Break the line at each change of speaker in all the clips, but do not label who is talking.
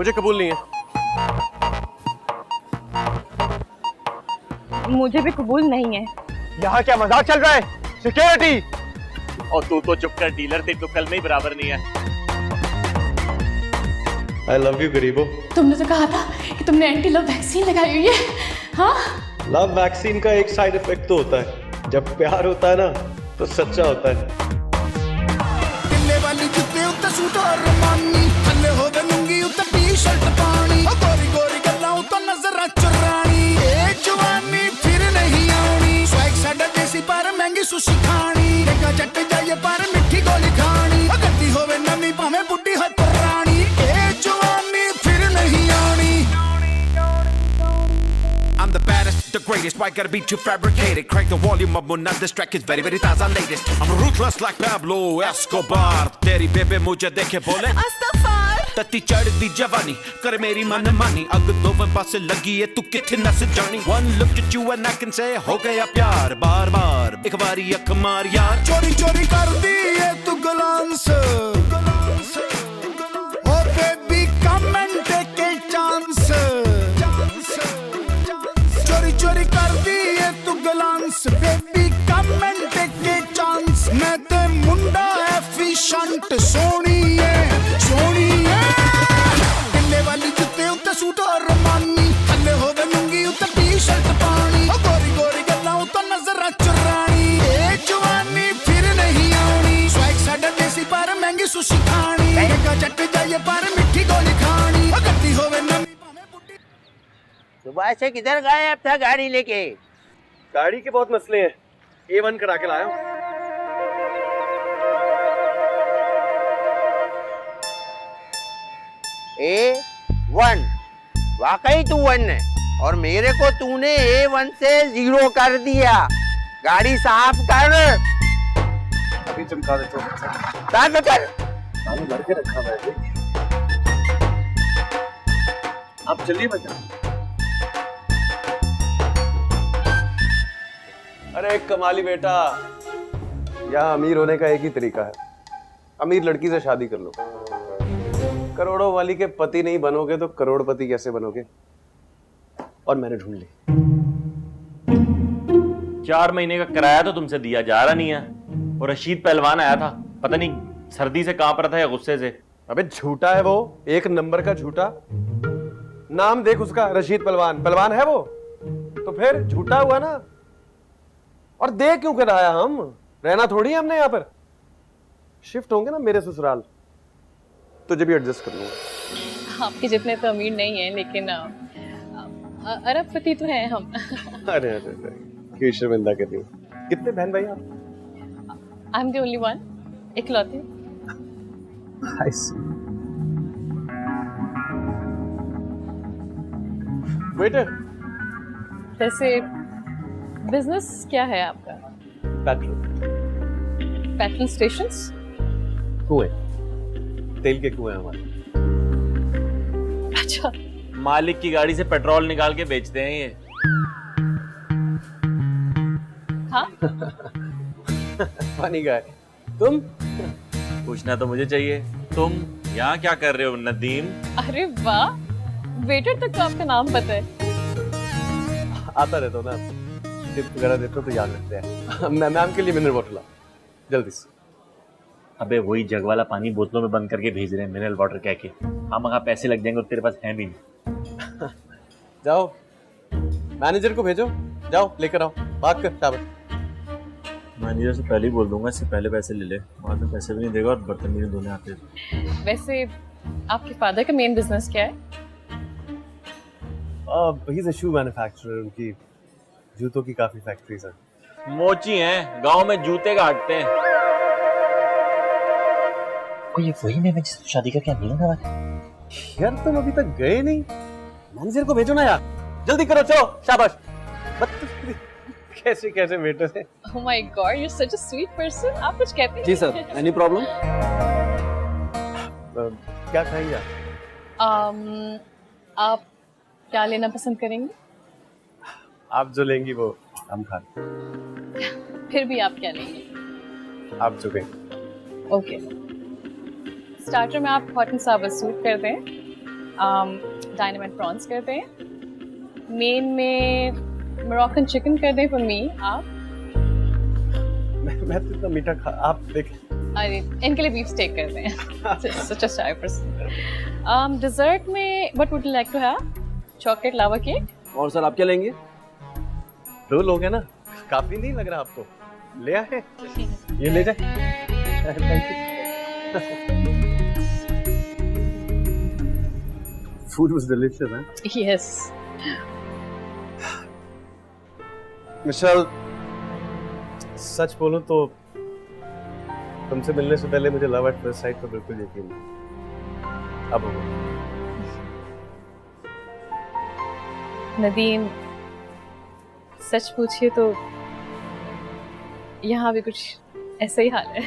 मुझे कबूल नहीं है।
मुझे भी कबूल नहीं है।
यहाँ क्या मजाक चल रहा है? सिक्योरिटी!
और तू तो चुप कर डीलर, तेरी तो कल में ही बराबर नहीं है।
I love you गरीबो।
तुमने तो कहा था कि तुमने एंटी लव वैक्सीन लगाई हुई है। हाँ?
लव वैक्सीन का एक साइड इफेक्ट तो होता है, जब प्यार होता है ना तो सच्चा होता है।
वाली जुत्ते उत्ते सूट और रमानी, थल्ले होवे लुंगी उत्ते टी-शर्ट पानी, ओ गोरी गोरी गल्लां उत्ते नजरां चुरानी, ए जवानी फिर नहीं आनी, स्वैग साडा देसी पर महंगी सुशी खानी, देखा जट जाइए पर मिठी गोली खानी, ओ गद्दी होवे नवी भावें बुड्ढी हो पुरानी, ए जवानी फिर नहीं आनी। I'm the baddest, the greatest, why gotta be too fabricated? Crank the volume up, will not distract, it's very, very taza latest. I'm ruthless like Pablo Escobar. तेरी बेबे मुझे देखे बोले अस्तगफार, तत्ती चढ़ती जवानी कर मेरी मनमानी, अग दो पासे लगी है तू किथे नस जानी। One look at you and I can say हो गया प्यार, बार बार एक बारी अख मार यार। चोरी चोरी कर दी है तू glance, O baby come and take a chance, चोरी चोरी कर दी है तू glance, baby come and take a chance, मैं ते मुंडा एफिशिएंट सोनी है टिल्ले वाली जुत्ते उत्ते सूट और रमानी, थल्ले होवे लुंगी उत्ते टी-शर्ट पानी, ओ गोरी गोरी गल्लां उत्ते नजरां चुरानी, ए जवानी फिर नहीं आनी, स्वैग साडा देसी पर महंगी सुशी खानी, देखा जट जाइए पर मिठी गोली खानी, ओ गद्दी होवे नवी भावें बुड्ढी।
सुबह से किधर गायब था गाड़ी लेके?
गाड़ी के बहुत मसले हैं, A1 करा के लाया हूँ।
A1 वाकई तू 1 है, और मेरे को तूने A1 से 0 कर दिया। गाड़ी साफ कर।
अभी चमका देता हूँ।
साफ कर।
मैंने लड़के रखा हुआ है। आप चलिए बेटा। अरे कमाली बेटा, यहाँ अमीर होने का एक ही तरीका है, अमीर लड़की से शादी कर लो। करोड़ों वाली के पति नहीं बनोगे तो करोड़पति कैसे बनोगे? और मैंने ढूंढ ली।
4 महीने का किराया तो तुमसे दिया जा रहा नहीं है, और रशीद पहलवान आया था, पता नहीं सर्दी से कांप रहा था या गुस्से से।
अबे झूठा है वो, एक नंबर का झूठा। नाम देख उसका, रशीद पहलवान। पहलवान है वो तो फिर झूठा हुआ ना। और देख क्यों कराया हम? रहना थोड़ी है हमने यहाँ पर। शिफ्ट होंगे ना मेरे ससुराल, तुझे भी एडजस्ट कर लूंगा।
आपके जितने तो अमीर नहीं है, लेकिन अरबपति तो हैं हम।
अरे अरे अरे, क्यों शर्मिंदा कर रही हो? कितने बहन भाई आप?
I am the only one, इकलौती।
I see. वेटर।
वैसे बिजनेस क्या है आपका?
पेट्रोल।
Petrol stations?
कुएं, तेल के कुएं हमारे।
अच्छा।
मालिक की गाड़ी से पेट्रोल निकाल के बेचते हैं ये।
हाँ?
पानी का है। तुम?
पूछना तो मुझे चाहिए, तुम यहाँ क्या कर रहे हो नदीम?
अरे वाह, वेटर तक तो आपका नाम पता है।
आता रहता हूँ ना, टिप वगैरह देते हो तो याद रखते हैं। मैम के लिए मिनरल वाटर ला जल्दी से।
अबे वही जग वाला पानी बोतलों में बंद करके भेज रहे हैं मिनरल वाटर कह के। हम वहाँ पैसे लग जाएंगे और तेरे पास है भी नहीं।
जाओ मैनेजर को भेजो, जाओ लेकर आओ, भाग कर। शाबाश।
मैनेजर से पहले ही बोल दूंगा, इससे पहले पैसे ले ले, बाद में पैसे भी नहीं देगा और बर्तन भी नहीं धोने आते।
वैसे आपके फादर का मेन बिजनेस क्या है?
He is a shoe manufacturer, उनकी जूतों की काफी फैक्ट्रीज हैं।
मोची हैं, गांव में जूते काटते हैं।
ये वही मैं जिससे शादी करके मिला ना।
यार तुम अभी तक गए नहीं, मैनेजर को भेजो ना यार, जल्दी करो, चलो शाबाश। कैसे कैसे बेटे से।
Oh my God, you're such a sweet person. आप कुछ कहते हैं?
जी सर, एनी प्रॉब्लम? क्या खाएंगे आप?
आप क्या लेना पसंद करेंगे?
आप जो लेंगी वो हम खा।
फिर भी आप क्या लेंगे?
आप जो कहें।
ओके। स्टार्टर में आप हॉट एंड सावर सूप कर दें। डायनामाइट प्रॉन्स कर दें, मेन में मोरक्कन चिकन कर दें फॉर मी। आप?
मैं तो इतना मीठा खा, आप देखें।
अरे इनके लिए बीफ स्टेक कर दें। Such a shy person. Dessert में what would you like to have? Chocolate lava cake?
और सर आप क्या लेंगे? 2 लोग हैं ना, काफी नहीं लग रहा आपको? ले आए, ये ले जाए। फूड वाज डिलीशियस, हैं?
यस।
मिशेल, सच बोलूं तो तुमसे मिलने से पहले मुझे लव एट फर्स्ट साइट पर बिल्कुल यकीन नहीं। अब हो गया।
नदीम, सच पूछिए तो यहाँ भी कुछ ऐसा ही हाल है।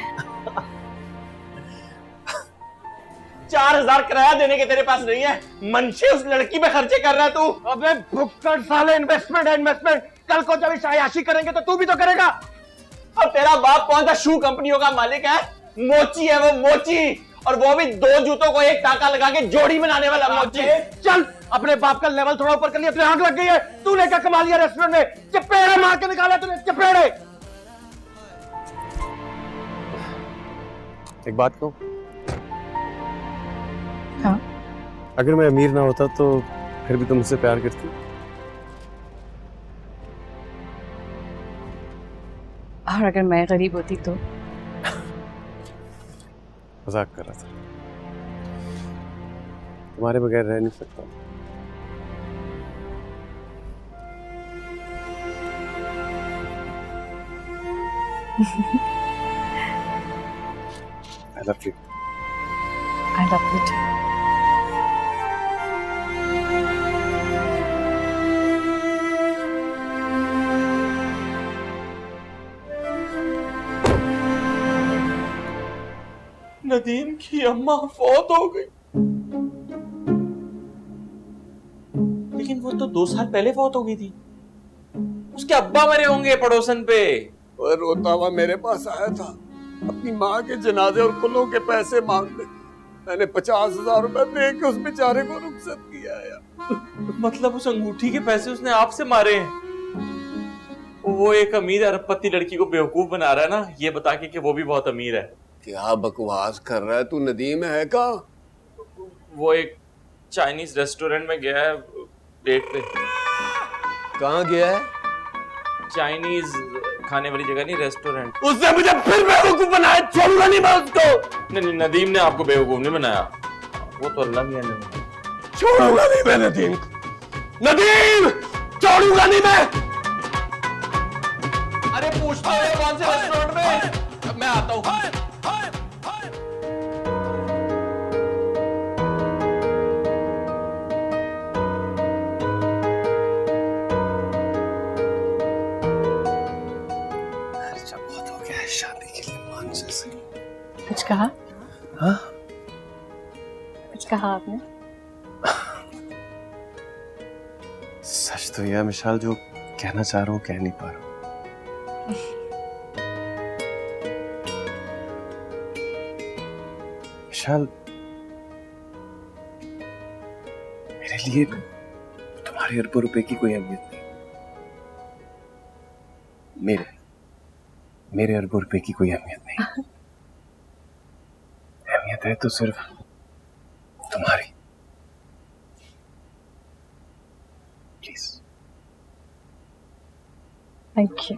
4000 किराया देने के तेरे पास नहीं है, मनशे उस लड़की पे खर्चे कर रहा है तू।
अबे भुक्कड़ साले, इन्वेस्टमेंट है इन्वेस्टमेंट। कल को जब इस आयाशी करेंगे तो तू भी तो करेगा।
अब तेरा बाप कौन सा शू कंपनियों का मालिक है? मोची है वो, मोची, और वो भी 2 जूतों को एक टाका लगा के जोड़ी बनाने वाला मोची।
चल, अपने बाप का लेवल थोड़ा ऊपर कर लिया, अपने आंख लग गई है। तूने क्या कमा लिया रेस्टोरेंट में? चपेड़े मार के निकाला तूने, चपेड़े। एक बात कहूं?
हाँ?
अगर मैं अमीर ना होता तो फिर भी तुम मुझसे प्यार करती?
और अगर मैं गरीब होती तो?
मजाक कर रहा था, तुम्हारे बगैर रह नहीं सकता। I love you.
I love you too.
Nadeem की अम्मा फौत हो गई, लेकिन वो तो 2 साल पहले फौत हो गई थी। उसके अब्बा मरे होंगे पड़ोसन पे।
और रोता हुआ मेरे पास आया था अपनी माँ के जनाजे और कुलों के पैसे मांगने। मैंने 50,000 रुपए दे के उस बेचारे को रुखसत किया है।
मतलब उस अंगूठी के पैसे उसने आपसे मारे हैं? वो एक अमीर अरबपति लड़की को बेवकूफ बना रहा है ना, ये बता के कि वो भी बहुत अमीर है।
क्या बकवास कर रहा है तू? नदीम है का?
वो एक चाइनीज रेस्टोरेंट में गया है डेट पे।
कहाँ गया है?
चाइनीज खाने वाली जगह नहीं, रेस्टोरेंट।
उसने मुझे फिर बेवकूफ बनाया, छोड़ूंगा नहीं मैं उसको।
नहीं, नदीम ने आपको बेवकूफ नहीं बनाया, वो तो अल्लाह मियां ने।
छोड़ूंगा नहीं मैं नदीम, नदीम छोड़ूंगा नहीं मैं।
अरे पूछता है कौन से रेस्टोरेंट में, मैं आता हूँ।
शादी के लिए मान से
कुछ कहा?
हाँ?
कुछ कहा आपने?
सच तो यह मिशाल, जो कहना चाह रहा हूँ कह नहीं पा रहा हूँ। मिशाल, मेरे लिए तुम्हारे अरबों रुपए की कोई अहमियत नहीं। मेरे अरबों रुपए की कोई अहमियत नहीं। अहमियत है तो सिर्फ तुम्हारी। प्लीज।
Thank you.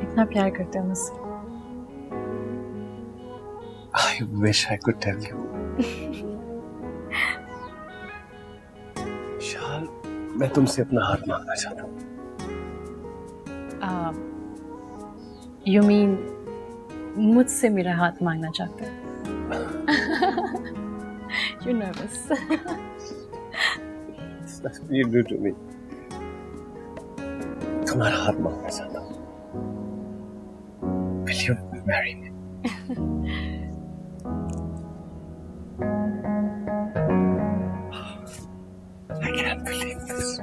इतना प्यार करते हो मुझसे।
I wish I could tell you. शाल, मैं तुमसे अपना हाथ मांगना चाहता हूँ।
You mean मुझसे मेरा हाथ मांगना चाहते हो? You're nervous.
That's what you do to me. तुम्हारा हाथ मांगना चाहता हूँ। Will you marry me? I can't believe this.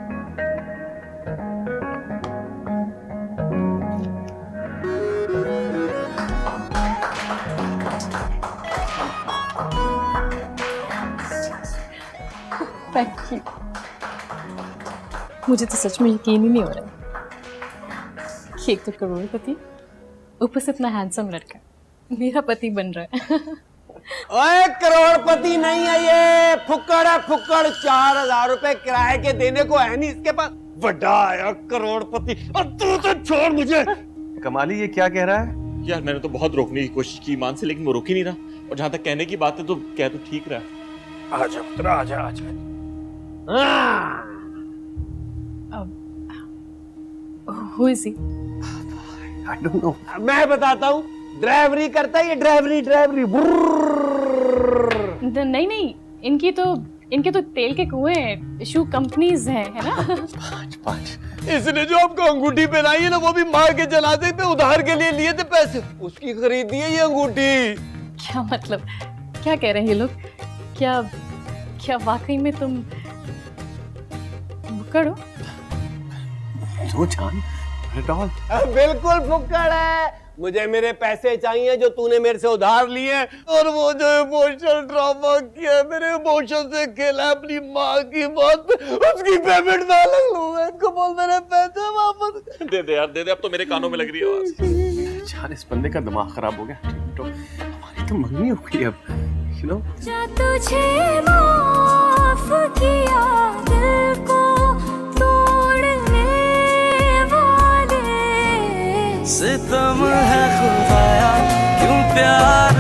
Thank you. मुझे तो सच में यकीन ही नहीं हो रहा कि एक तो करोड़पति, ऊपर से इतना हैंडसम लड़का मेरा पति बन रहा है।
ओए करोड़पति नहीं है ये, फुक्कड़ है फुक्कड़। 4000 रुपए किराए के देने को है नहीं इसके पास। बड़ा आया करोड़पति, और तू तो छोड़ मुझे।
कमाली ये क्या कह रहा है?
यार मैंने तो बहुत रोकने की कोशिश की ईमान से, लेकिन वो रुक ही नहीं रहा। और जहां तक कहने की बात है तो कह तो ठीक रहा।
आजा पुत्र, आजा आजा।
Who is he?
I don't know.
मैं बताता हूँ, ड्राइवरी करता है ये, ड्राइवरी ड्राइवरी।
नहीं, इनके तो तेल के कुएं, शू कंपनीज हैं, है ना?
इसने जो आपको अंगूठी पहनाई है ना, वो भी माँ के जनाजे पे उधार के लिए लिए थे पैसे, उसकी खरीदी है ये अंगूठी।
क्या मतलब, क्या कह रहे हैं ये लोग? क्या वाकई में तुम बुक्कड़ हो?
No, John. Not at all.
बिल्कुल फुक्कड़ है। मुझे मेरे पैसे चाहिए जो तूने मेरे से उधार लिए, और वो जो इमोशनल ड्रामा किया, मेरे इमोशन से खेला अपनी माँ की बात पे, उसकी पेमेंट ना लग लूंगा। कमाल, मेरे पैसे वापस
दे दे यार, दे दे। अब तो मेरे कानों में लग रही है आवाज।
जान, इस बंदे का दिमाग खराब हो गया। तो हमारी तो मंगनी हो गई अब, you know?
तुझे माफ किया दिल को तोड़ने वाले, सितम है खुदाया क्यों प्यार।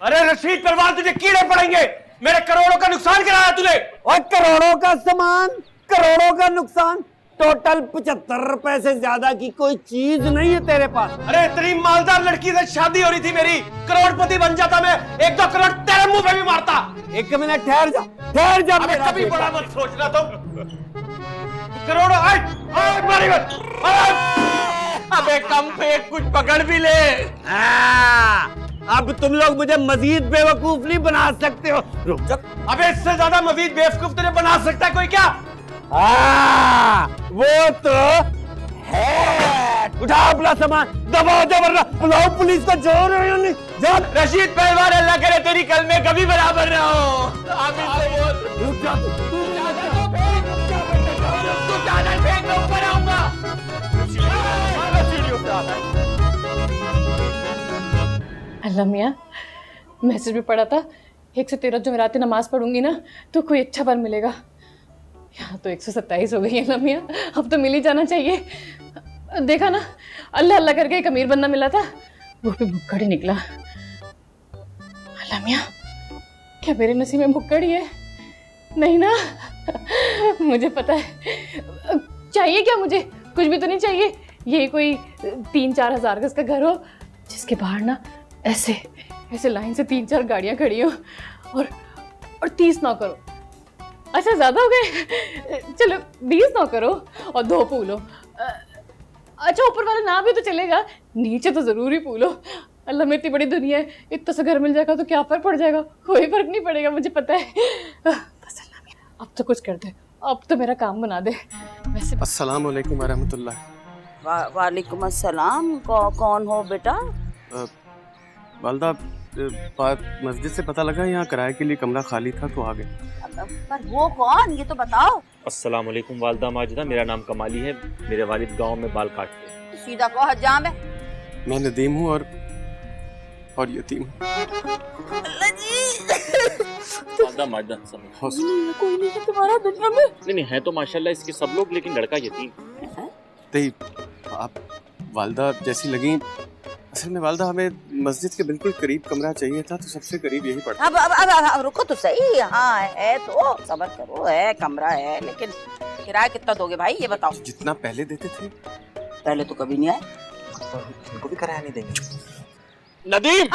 अरे रशीद परवान, तुझे कीड़े पड़ेंगे। मेरे करोड़ों का नुकसान कराया तूने। और करोड़ों का सामान, करोड़ों का नुकसान, टोटल 75 रुपए से ज्यादा की कोई चीज नहीं है तेरे पास। अरे इतनी मालदार लड़की से शादी हो रही थी मेरी, करोड़पति बन जाता मैं, 1-2 करोड़ तेरे मुंह पे भी मारता। एक मिनट ठहर जा, ठहर जा। अबे कभी बड़ा मत सोचना तुम। करोड़ों मारी मत। अबे कम फेंक, कुछ पकड़ भी ले। अब तुम लोग मुझे मजीद बेवकूफ नहीं बना सकते हो। रुक जा। अबे इससे ज्यादा मजीद बेवकूफ तुझे बना सकता है कोई क्या? वो तो है। उठा अपना सामान, दबाओ वरना बुलाओ पुलिस को। जोर नहीं जा। रशीद पहलवान, अल्लाह करे तेरी कल में कभी बराबर ना हो। रुक जा, तू चादर फेंक, मैं ऊपर आऊंगा।
अल्लाह मियाँ, मैसेज भी पढ़ा था 1 से 13 जुमेरात नमाज पढ़ूंगी ना तो कोई अच्छा फल मिलेगा। यहाँ तो 127 हो गई है अल्लाह मियाँ, अब तो मिल ही जाना चाहिए। देखा ना, अल्लाह अल्लाह करके एक अमीर बंदा मिला था, वो भी भुक्कड़ ही निकला। अल्लाह मियाँ, क्या मेरे नसीब में भुक्कड़ ही है? नहीं ना, मुझे पता है। चाहिए क्या मुझे? कुछ भी तो नहीं चाहिए। यही कोई 3-4 हज़ार गज का घर हो, जिसके बाहर ना ऐसे लाइन से 3-4 गाड़ियां खड़ी हो, और 30 नौकर हो। अच्छा ज्यादा हो गए, चलो 20 नौकर हो और 2 पूल हो। अच्छा ऊपर वाला ना भी तो चलेगा, नीचे तो जरूर ही पूल हो। अल्लाह में इतनी बड़ी दुनिया है, इतना सा घर मिल जाएगा तो क्या फर्क पड़ जाएगा? कोई फर्क नहीं पड़ेगा, मुझे पता है। बस अल्लाह में अब तो कुछ कर दे, अब तो मेरा काम बना दे। वैसे
अस्सलाम वालेकुम व रहमतुल्लाह।
वालेकुम अस्सलाम। कौन हो बेटा?
वालदा, मस्जिद से पता लगा यहाँ किराए के लिए कमरा खाली था तो आ गए।
पर वो कौन, ये तो बताओ।
अस्सलाम वालेकुम वालदा माजिदा, मेरा नाम कमाली है। मेरे वालिद गांव में बाल काटते हैं।
सीधा कहो हज्जाम है।
मैं नदीम हूँ और यतीम हूँ।
वालदा माजिदा समझ।
कोई नहीं है तुम्हारा दुनिया में?
नहीं है तो माशाल्लाह इसके सब लोग, लेकिन लड़का यतीम।
नहीं, आप वालदा जैसी लगी। असल में वालदा, हमें मस्जिद के बिल्कुल करीब कमरा चाहिए था, तो सबसे करीब यही पड़ता।
अब रुको तो सही। हाँ है तो सब्र करो, है कमरा है, लेकिन किराया कितना दोगे भाई ये बताओ?
जितना पहले देते थे।
पहले तो कभी नहीं आए।
उनको भी किराया नहीं देंगे।
नदीम,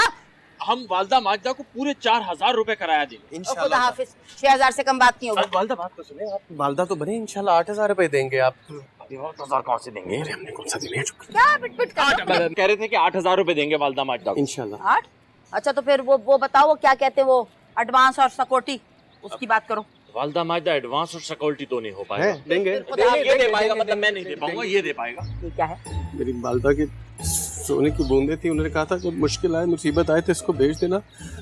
हम वालदा माजिदा को पूरे 4000 रुपए किराया देंगे।
खुदा हाफिज। 6000 से कम बात नहीं होगी।
वालदा बात तो सुने, आप वालदा तो बने, इंशाल्लाह 8000 रुपए देंगे आप।
8000 कहाँ से देंगे?
हमने कौन सा दिया?
क्या पिट
कह रहे थे कि 8000 रुपए देंगे वालदा माजिदा को।
इंशाल्लाह।
8? अच्छा तो फिर वो बताओ, वो क्या कहते हैं, वो एडवांस और सिक्योरिटी, उसकी बात करो।
वालदा माजिदा एडवांस और सिक्योरिटी तो नहीं हो पाएगा।
देंगे।
ये दे पाएगा, मतलब मैं नहीं दे पाऊंगा, ये दे पाएगा।
ये क्या है?
मेरी वालदा के सोने की बूंदे थी, उन्होंने कहा था जब मुश्किल आए मुसीबत आए तो इसको भेज देना।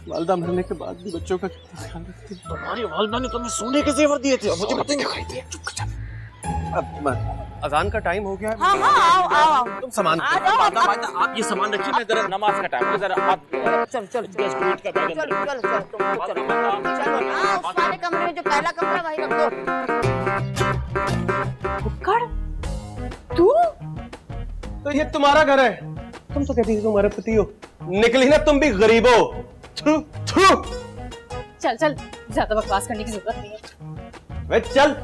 वालदा मरने के बाद भी बच्चों का कितना ख्याल रखती है।
तुम्हारी वालदा ने तुम्हें सोने के जेवर दिए थे, मुझे बताएंगे।
अब अजान का टाइम हो गया है।
हाँ हाँ आओ आओ आओ
तुम सामान
आ जाओ
आप ये सामान रखिए, मैं जरा नमाज का टाइम है, जरा आप
चलो चलो
गेस्ट को मीट का बैग
चलो
अंदर
चलो चलो चलो चलो हाँ उस वाले कमरे में जो पहला कमरा वही रख दो।
तू
तो ये तुम्हारा घर है, तुम तो कहती थी तुम्हारे पति हो, निकली ना तुम भी गरीब हो। थू थू।
चल चल, ज्यादा बकवास करने की जरूरत नहीं है।
वे चल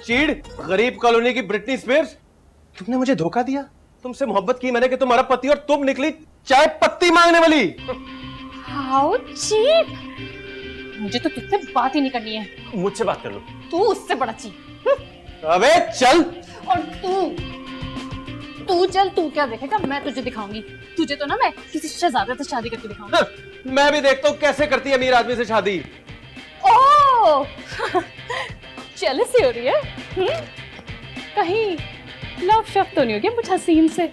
चीड़, गरीब कॉलोनी की ब्रिटनी स्पीयर्स। तुमने मुझे धोखा दिया, तुमसे मोहब्बत की मैंने कि तुम्हारा पति, और तुम निकली चाय पत्ती मांगने वाली।
How cheap! मुझे तो तुझसे बात ही नहीं करनी है।
मुझसे बात कर लो।
तू उससे बड़ा चीप।
अबे चल।
और तू चल, तू क्या देखेगा, मैं तुझे दिखाऊंगी। तुझे तो ना मैं किसी शहजादे से शादी करके दिखाऊंगी।
मैं भी देखता हूँ कैसे करती है अमीर आदमी से शादी।
ओह जेलसी हो रही है? कहीं लव शव तो नहीं हो गया मुझ हसीन से?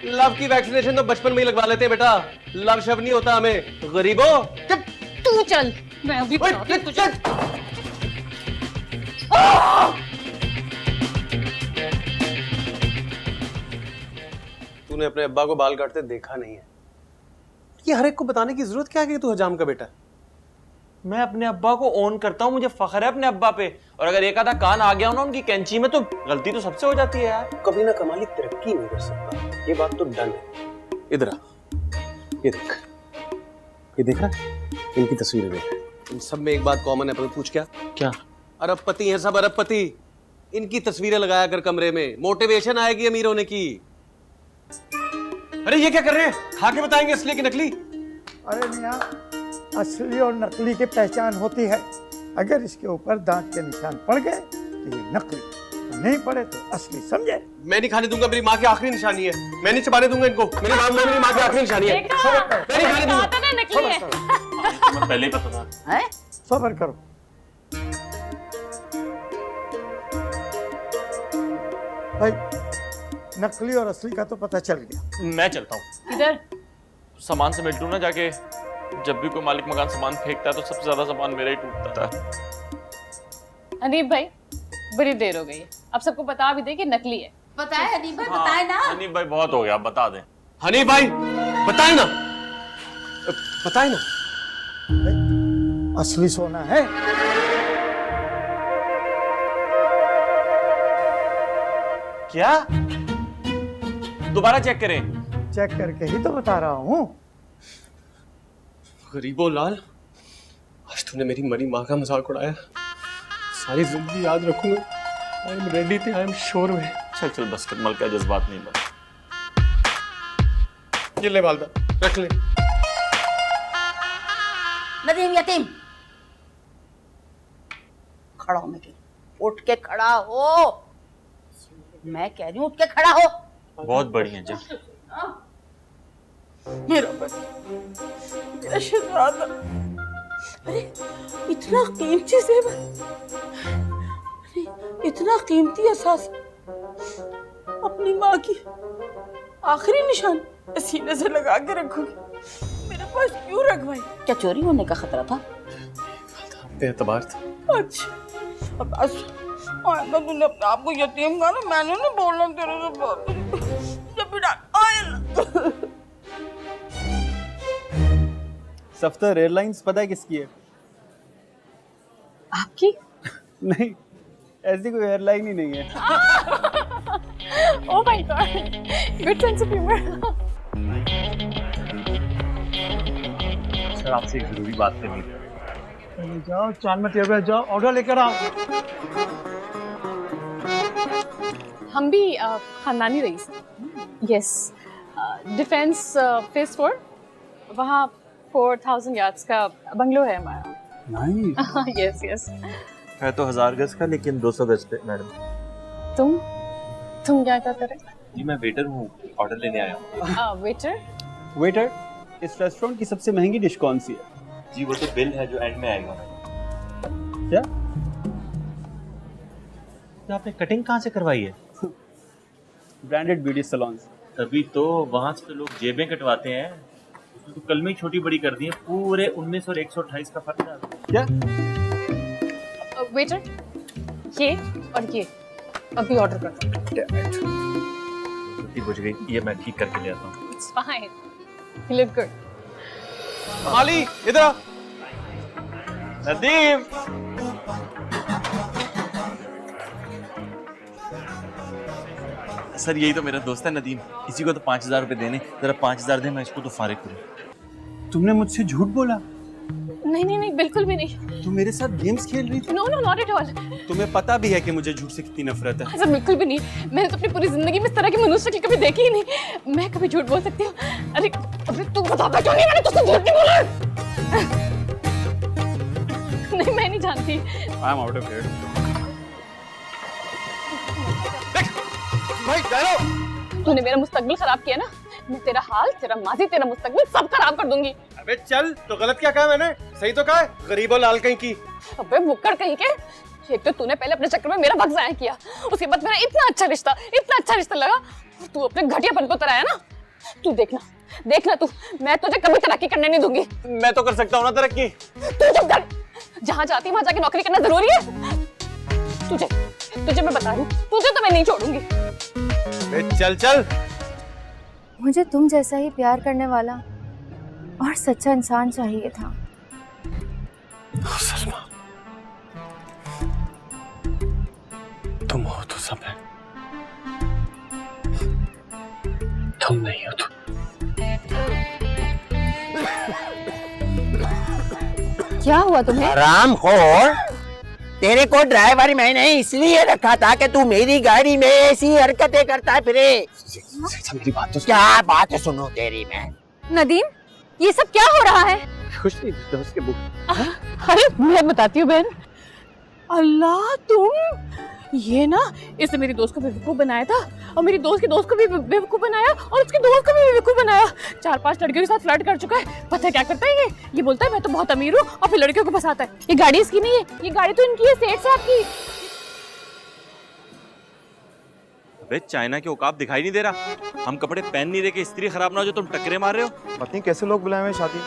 लव की वैक्सीनेशन तो बचपन में ही लगवा लेते हैं बेटा, लव शव नहीं होता हमें, गरीबों।
तू चल, मैं अभी बताती हूँ तुझे।
तूने अपने अब्बा को बाल काटते देखा नहीं है, ये हर एक को बताने की जरूरत क्या है कि तू हजाम का बेटा है?
मैं अपने अब्बा को ऑन करता हूँ, मुझे फख्र है अपने अब्बा पे, और अगर एक आधा कान आ गया हो ना उनकी कैंची में तो गलती तो सबसे हो जाती है यार।
कभी ना कमाली तरक्की नहीं कर सकता, ये बात तो डन है। इधर आ, ये देख, ये देख रहा है? इनकी तस्वीरें देख, इन सब में एक बात कॉमन है, पर पूछ क्या?
क्या?
अरबपति हैं सब, अरबपति। इनकी तस्वीरें लगाया कर कमरे में, मोटिवेशन आएगी अमीर होने की। अरे ये क्या कर रहे हैं? खा के बताएंगे असली की नकली?
अरे मियां, असली और नकली की पहचान होती है। अगर इसके ऊपर दांत के निशान पड़ गए तो ये नकली, नहीं पड़े तो असली, समझे?
मैं नहीं खाने दूंगा, मेरी माँ की आखिरी निशानी है। मैं नहीं चबाने दूंगा इनको, मेरी माँ की आखिरी निशानी है। मैं नहीं खाने दूंगा।
नकली है।
मैं पहले ही पता था।
हैं?
सब्र करो। भाई नकली और असली का तो पता चल गया।
मैं चलता हूँ।
इधर
सामान से मिल लूँ ना जाके, जब भी कोई मालिक मकान सामान फेंकता है तो सबसे ज्यादा सामान मेरा ही टूटता है।
अनीब भाई, बड़ी देर हो गई है, अब सबको बता भी दे कि नकली है।
बताए हनीफ भाई, बताए ना।
हनीफ भाई बहुत हो गया, आप बता दें।
हनी भाई बताए ना, बताए ना।
भाई, असली सोना है।
क्या? दोबारा चेक करें।
चेक करके ही तो बता रहा हूँ।
गरीबो लाल, आज तूने मेरी मरी माँ का मजाक उड़ाया, सारी जिंदगी याद रखूंगा। आई एम रेडी थे, आई एम श्योर में।
चल चल बस कर, मल का जज्बात नहीं बना।
ये ले वालदा, रख ले।
नदीम यतीम, खड़ा हो, मैं कह, उठ के खड़ा हो। मैं कह रही हूँ उठ के खड़ा हो।
बहुत बढ़िया जा।
मेरा बच्चा, मेरा शहजादा, अरे इतना कीमती जेवर, अरे इतना कीमती एहसास, अपनी माँ की आखिरी निशान सीने से लगा के रखोगी, मेरे पास क्यों रखवाई? क्या चोरी होने का खतरा था?
एतबार था।
अच्छा, अब आइंदा तूने अपने आप को यतीम कहा ना, मैंने नहीं बोलना तेरे से बात। जब भी
सफ्तर एयरलाइंस पता है किसकी है?
आपकी?
नहीं, ऐसी कोई एयरलाइन ही नहीं है।
Oh my God, good sense of humour.
Sir आपसे एक जरूरी बात करनी थी।
जाओ, चांद में टेबल जाओ, ऑर्डर लेकर आओ।
हम भी खानदानी रईस। यस, डिफेंस फेज 4, वहाँ 4000 यार्ड्स का बंगलो है हमारा।
नहीं।
Yes yes.
है तो 1000 गज का, लेकिन 200 गज पे मैडम।
तुम क्या करते रहे?
जी मैं वेटर हूँ, ऑर्डर लेने आया हूँ।
वेटर?
वेटर, इस रेस्टोरेंट की सबसे महंगी डिश कौन सी है?
जी वो तो बिल है जो एंड में आएगा।
क्या?
आपने कटिंग कहाँ से करवाई है?
Branded beauty saloons.
तभी तो वहां से तो लोग जेबें कटवाते हैं। उसने तो कल में ही छोटी बड़ी कर दी है, पूरे 19 और 128 का फर्क है।
क्या?
वेटर, ये और ये अभी ऑर्डर कर दो।
छुट्टी बुझ गई, ये मैं ठीक करके ले आता हूँ।
It's fine. You look good.
माली इधर आ।
नदीम,
सर यही तो मेरा दोस्त है नदीम, इसी को तो 5,000 रुपए देने, जरा 5,000 दे, मैं इसको तो फारिग करूँ।
तुमने मुझसे झूठ बोला?
नहीं नहीं नहीं, बिल्कुल भी नहीं।
तुम मेरे साथ गेम्स खेल रही थी?
No no, not at all.
तुम्हें पता भी है कि मुझे झूठ से कितनी नफरत है।
ऐसा बिल्कुल भी नहीं। मैंने तो अपनी पूरी जिंदगी में इस तरह की मनुष्य शक्ल कभी देखी ही नहीं। मैं कभी झूठ बोल सकती हूँ? अरे अरे तू बताता क्यों नहीं? मैंने तुझसे झूठ नहीं बोला। नहीं, मैं नहीं जानती।
I am out of here.
भाई डालो।
तूने मेरा मुस्तकबिल खराब किया ना, मैं तेरा हाल, तेरा माजी, तेरा मुस्तकबिल सब खराब कर दूंगी।
अबे चल, तो गलत क्या कहा मैंने? सही तो कहा है, गरीब और लाल कहीं की।
अबे मुक्कड़ कहीं के। एक तो तूने पहले अपने चक्कर में मेरा वक्त जाया किया, उसके बाद मेरा इतना अच्छा रिश्ता लगा, और तू अपने घटियापन को तराया ना। तू देखना देखना तू, मैं तुझे कभी तरक्की करने नहीं दूंगी।
मैं तो कर सकता हूँ ना तरक्की।
तू चुप कर। जहाँ जाती वहाँ जाके नौकरी करना जरूरी है? तुझे मैं बता रही हूँ, तुझे तो मैं नहीं छोड़ूंगी।
चल चल।
मुझे तुम जैसा ही प्यार करने वाला और सच्चा इंसान चाहिए था।
सलमा, तुम हो तो सब है, तुम नहीं हो तो।
क्या हुआ तुम्हें?
हरामखोर, तेरे को ड्राइवर मैंने इसलिए रखा था कि तू मेरी गाड़ी में ऐसी हरकतें करता फिरे।
मेरी बात तो
क्या बात सुनो तेरी मैं।
नदीम, ये सब क्या हो रहा है?
कुछ नहीं, दोस्त के बुक।
अरे मैं बताती हूँ बहन। अल्लाह, तुम ये ना, इसने मेरी दोस्त को बेवकूफ बनाया था, और मेरी दोस्त के दोस्त को भी बेवकूफ बनाया, और उसके दोस्त को भी बेवकूफ बनाया। 4-5 लड़कियों के साथ फ्लर्ट कर चुका है। पता है क्या करता है ये बोलता है मैं तो बहुत अमीर हूँ, और फिर लड़कियों को फंसाता है। ये गाड़ी इसकी नहीं है, ये गाड़ी तो इनकी है, सेठ साहब की।
अबे चाइना के औकात दिखाई नहीं दे रहा? हम कपड़े पहन नहीं रहे कि इस्त्री खराब ना हो जो तुम टकरे मार रहे हो?
पता नहीं कैसे लोग बुलाए हुए शादी में।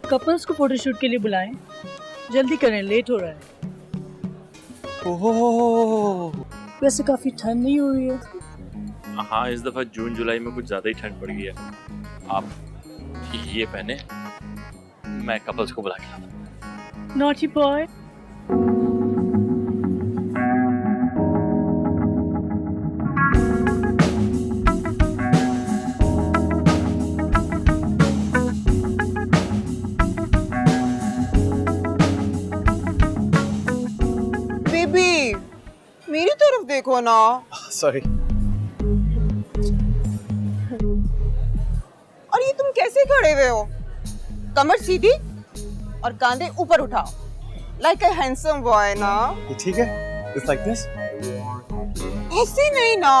कपल्स को फोटोशूट के लिए बुलाएं, जल्दी करें, लेट हो रहा है।
ओहो,
वैसे काफी ठंड नहीं हो रही है?
हाँ, इस दफा जून जुलाई में कुछ ज्यादा ही ठंड पड़ गई है। आप ये पहने, मैं कपल्स को बुला के लाता हूं।
Naughty boy.
बेबी, मेरी तरफ देखो ना।
सॉरी।
और ये तुम कैसे खड़े हुए हो? कमर सीधी और कांधे ऊपर उठाओ, लाइक अ हैंडसम बॉय ना।
ये ठीक है? It's like this?
ऐसे नहीं ना,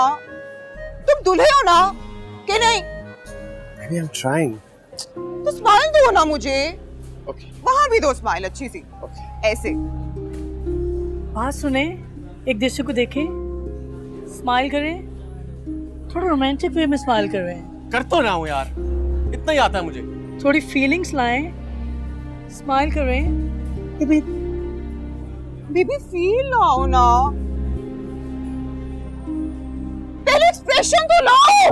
तुम दूल्हे हो ना कि नहीं?
Maybe I'm trying.
तो स्माइल दो ना मुझे।
Okay.
वहां भी दो स्माइल अच्छी सी।
Okay.
ऐसे।
बात सुने, एक दूसरे को देखें, स्माइल करें, थोड़ा रोमांटिक वे में स्माइल कर रहे हैं।
कर तो रहा हूँ यार, इतना ही आता है मुझे।
थोड़ी फीलिंग्स लाएं, स्माइल करें।
बेबी फील लाओ ना, पहले एक्सप्रेशन तो लाओ।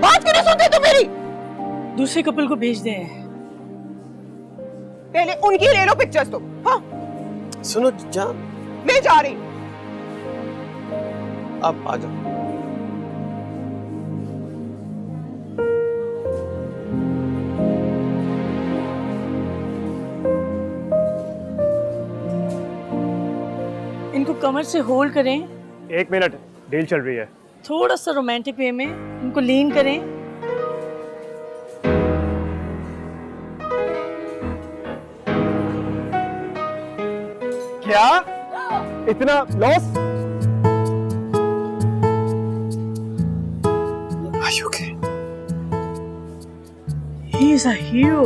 बात क्यों नहीं सुनते तुम मेरी?
दूसरे कपल को भेज दें।
पहले उनकी ले लो पिक्चर्स तो। हाँ,
सुनो जान,
मैं जा रही।
आप आ जाओ।
इनको कमर से होल्ड करें,
1 मिनट, डील चल रही है।
थोड़ा सा रोमांटिक वे में इनको लीन करें।
क्या? इतना loss?
Are you okay?
He is a hero.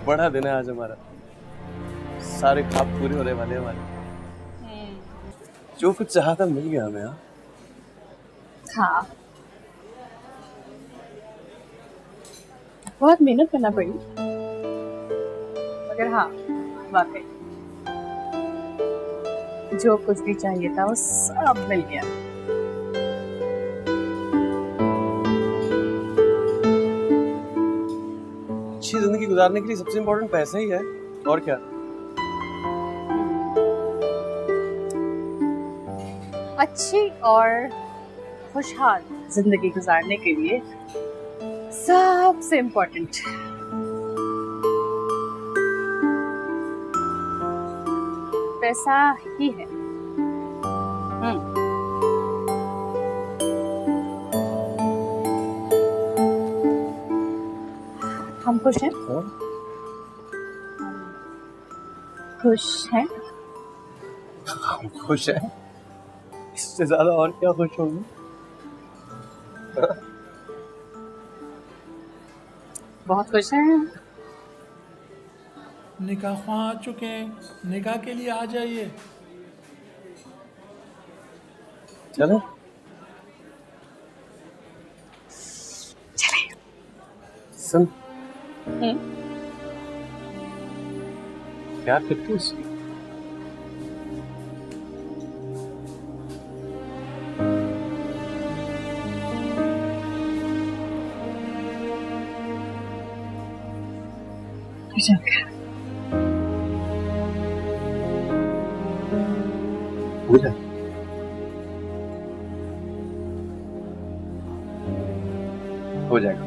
बड़ा दिन है आज हमारा, सारे ख्वाब पूरे होने वाले हैं हमारे। जो कुछ चाहा था मिल गया हमें।
हाँ, बहुत मेहनत करना पड़ी, मगर हाँ वाकई जो कुछ भी चाहिए था वो सब मिल गया।
अच्छी जिंदगी गुजारने के लिए सबसे इम्पोर्टेंट पैसा ही है, और क्या।
अच्छी और खुशहाल जिंदगी गुजारने के लिए सबसे इम्पोर्टेंट पैसा ही है। हम खुश हैं? खुश हैं?
हम खुश हैं, इससे ज्यादा और क्या खुश होंगे।
बहुत खुश हैं।
निकाह आ चुके हैं, निकाह के लिए आ जाइए।
चलो सुन, प्यार करती हूँ उससे। हो जाए। हो जाएगा।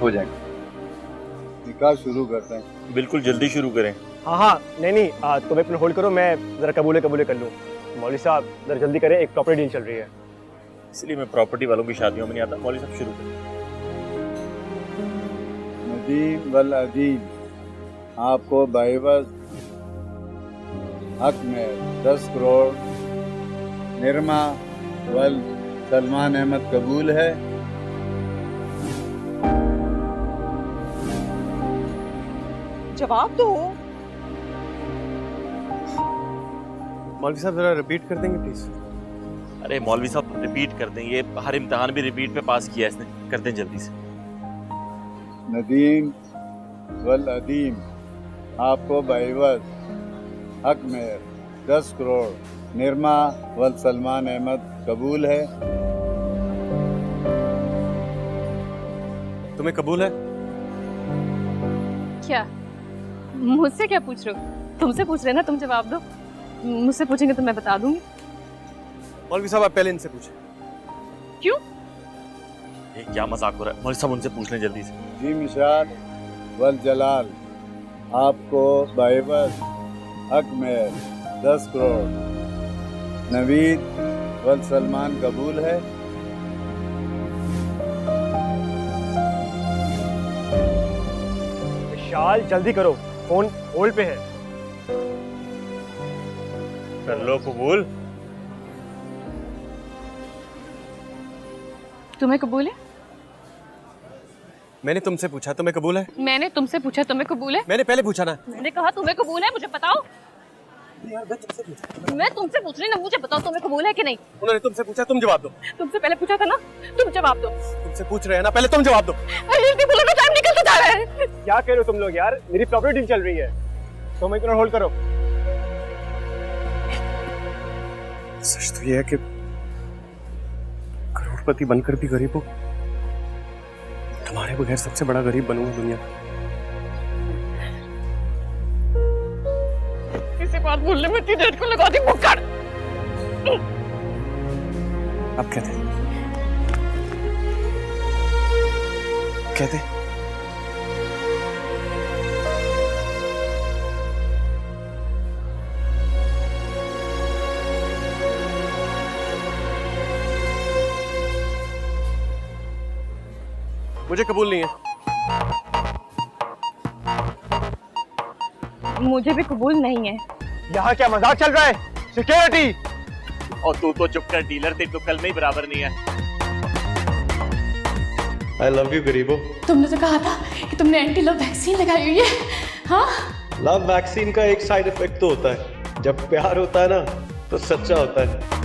हो जाएगा।
निकाह शुरू करते हैं।
बिल्कुल जल्दी शुरू करें।
हाँ हाँ, नहीं तुम एक मिनट होल्ड करो, मैं ज़रा कबूले कर लूँ। मौलवी साहब ज़रा जल्दी करें, एक प्रॉपर्टी डील चल रही है।
इसलिए मैं प्रॉपर्टी वालों की शादियों में नहीं आता। मौलवी साहब शुरू करें।
नदीम वल अदीम, आपको बाइबस हक में 10 करोड़ निर्मा वल सलमान अहमद कबूल है।
जवाब दो।
मौलवी साहब जरा रिपीट कर देंगे प्लीज।
अरे मौलवी साहब रिपीट कर दें, ये हर इम्तिहान भी रिपीट पे पास किया है इसने। कर दें जल्दी से।
नदीम वल अदीम, आपको बाइबस हक में 10 करोड़ निर्मा वल सलमान अहमद कबूल है।
तुम्हें कबूल है?
क्या मुझसे क्या पूछ रहे हो? तुमसे पूछ रहे ना, तुम जवाब दो। मुझसे पूछेंगे तो मैं बता दूंगी।
मौलवी साहब आप पहले इनसे पूछे।
क्यों?
ये क्या मजाक हो रहा है? मौलवी साहब उनसे पूछ लें जल्दी से।
जी मिशाल वल जलाल, आपको बाइबस हक में 10 करोड़ नवीद वल सलमान कबूल है।
विशाल जल्दी करो, फोन होल्ड पे है।
कर लो कबूल।
तुम्हें कबूल है?
मैंने तुमसे पूछा, तुम्हें कबूल है?
मैंने तुमसे पूछा, तुम्हें कबूल है?
मैंने पहले पूछा ना।
मैंने कहा तुम्हें कबूल है, मुझे बताओ।
यार मैं तुमसे पूछा।
मैं तुमसे पूछ रही ना, मुझे बताओ तुम्हें कबूल है कि नहीं।
उन्होंने तुमसे पूछा, तुम जवाब दो।
तुमसे पहले पूछा था ना, तुम जवाब दो।
तुमसे पूछ रहे हैं ना, पहले तुम जवाब दो।
अरे बोलो ना, टाइम निकलता जा रहा है।
क्या कह रहे हो तुम लोग यार? मेरी प्रॉपर्टी डील चल रही है, तुम एक मिनट होल्ड करो।
सच तो ये है कि करोड़पति बनकर भी गरीब हो। तुम्हारे बगैर सबसे बड़ा गरीब बनूंगा दुनिया का।
किसी बात बोलने में इतनी देर को लगा दी मुक्कड़।
अब कहते कहते मुझे कबूल नहीं है।
मुझे भी कबूल नहीं है।
यहाँ क्या मजाक चल रहा है? सिक्योरिटी!
और तू तो चुप कर डीलर, तेरी टुक्कल में ही बराबर नहीं है।
आई लव यू गरीबो।
तुमने तो कहा था कि तुमने एंटी लव वैक्सीन लगाई हुई है। हाँ,
लव वैक्सीन का एक साइड इफेक्ट तो होता है, जब प्यार होता है ना तो सच्चा होता है।